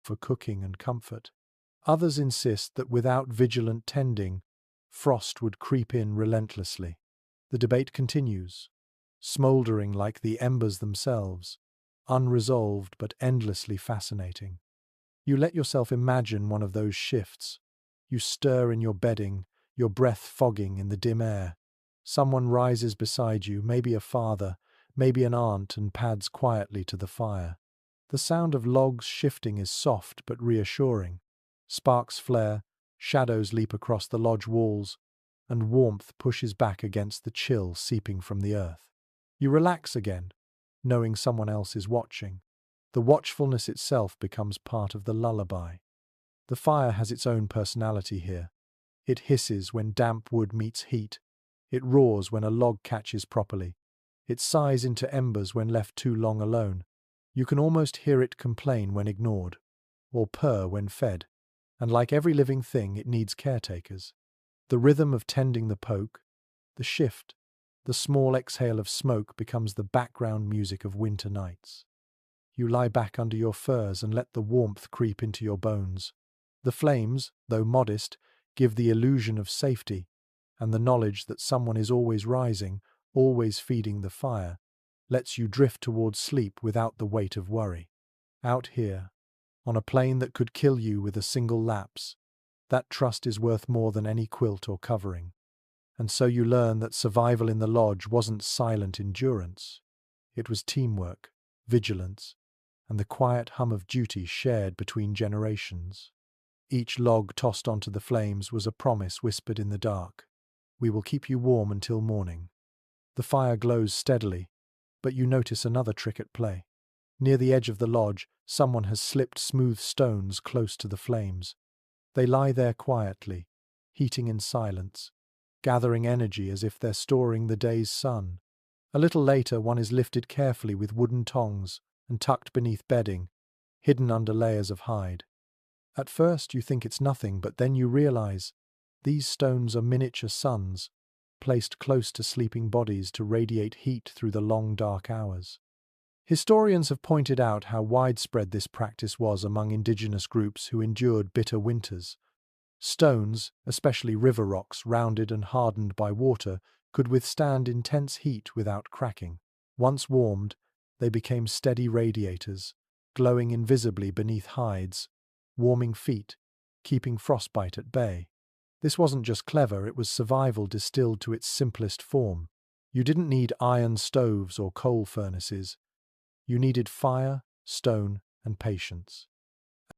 for cooking and comfort. Others insist that without vigilant tending, frost would creep in relentlessly. The debate continues, smouldering like the embers themselves, unresolved but endlessly fascinating. You let yourself imagine one of those shifts. You stir in your bedding, your breath fogging in the dim air. Someone rises beside you, maybe a father, maybe an aunt, and pads quietly to the fire. The sound of logs shifting is soft but reassuring. Sparks flare, shadows leap across the lodge walls, and warmth pushes back against the chill seeping from the earth. You relax again, knowing someone else is watching. The watchfulness itself becomes part of the lullaby. The fire has its own personality here. It hisses when damp wood meets heat. It roars when a log catches properly. It sighs into embers when left too long alone. You can almost hear it complain when ignored, or purr when fed. And like every living thing, it needs caretakers. The rhythm of tending the poke, the shift, the small exhale of smoke becomes the background music of winter nights. You lie back under your furs and let the warmth creep into your bones. The flames, though modest, give the illusion of safety, and the knowledge that someone is always rising, always feeding the fire, lets you drift towards sleep without the weight of worry. Out here, on a plane that could kill you with a single lapse, that trust is worth more than any quilt or covering. And so you learn that survival in the lodge wasn't silent endurance. It was teamwork, vigilance, and the quiet hum of duty shared between generations. Each log tossed onto the flames was a promise whispered in the dark. We will keep you warm until morning. The fire glows steadily, but you notice another trick at play. Near the edge of the lodge, someone has slipped smooth stones close to the flames. They lie there quietly, heating in silence, gathering energy as if they're storing the day's sun. A little later, one is lifted carefully with wooden tongs and tucked beneath bedding, hidden under layers of hide. At first you think it's nothing, but then you realize these stones are miniature suns, placed close to sleeping bodies to radiate heat through the long dark hours. Historians have pointed out how widespread this practice was among indigenous groups who endured bitter winters. Stones, especially river rocks rounded and hardened by water, could withstand intense heat without cracking. Once warmed, they became steady radiators, glowing invisibly beneath hides, warming feet, keeping frostbite at bay. This wasn't just clever, it was survival distilled to its simplest form. You didn't need iron stoves or coal furnaces. You needed fire, stone, and patience.